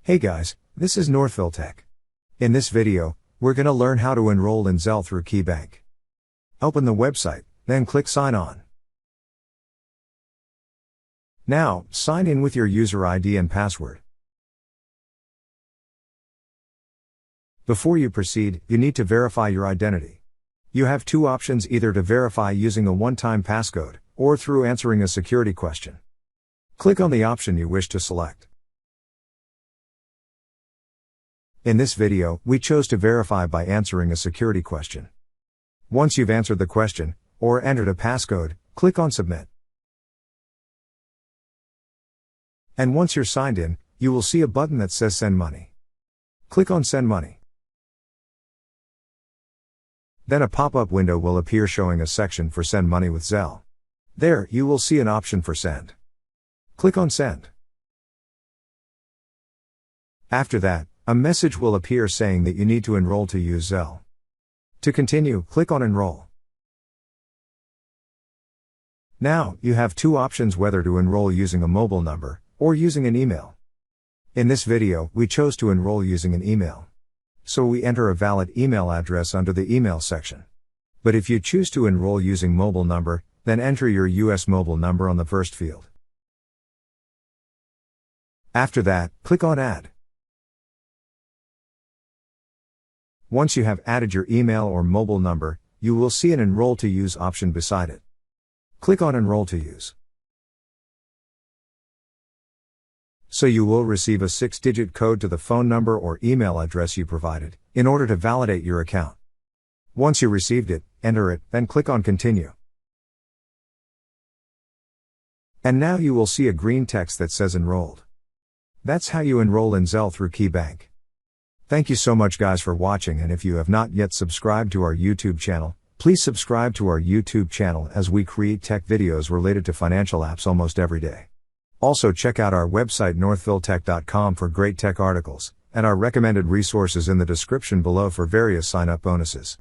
Hey guys, this is Northville Tech. In this video, we're gonna learn how to enroll in Zelle through KeyBank. Open the website, then click Sign On. Now, sign in with your user ID and password. Before you proceed, you need to verify your identity. You have two options: either to verify using a one-time passcode, or through answering a security question. Click on the option you wish to select. In this video, we chose to verify by answering a security question. Once you've answered the question, or entered a passcode, click on Submit. And once you're signed in, you will see a button that says Send Money. Click on Send Money. Then a pop-up window will appear showing a section for Send Money with Zelle. There, you will see an option for Send. Click on Send. After that, a message will appear saying that you need to enroll to use Zelle. To continue, click on Enroll. Now, you have two options whether to enroll using a mobile number, or using an email. In this video, we chose to enroll using an email. So we enter a valid email address under the email section. But if you choose to enroll using mobile number, then enter your US mobile number on the first field. After that, click on Add. Once you have added your email or mobile number, you will see an Enroll to Use option beside it. Click on Enroll to Use. So you will receive a 6-digit code to the phone number or email address you provided, in order to validate your account. Once you received it, enter it, then click on Continue. And now you will see a green text that says Enrolled. That's how you enroll in Zelle through KeyBank. Thank you so much guys for watching, and if you have not yet subscribed to our YouTube channel, please subscribe to our YouTube channel as we create tech videos related to financial apps almost every day. Also check out our website northvilletech.com for great tech articles, and our recommended resources in the description below for various sign-up bonuses.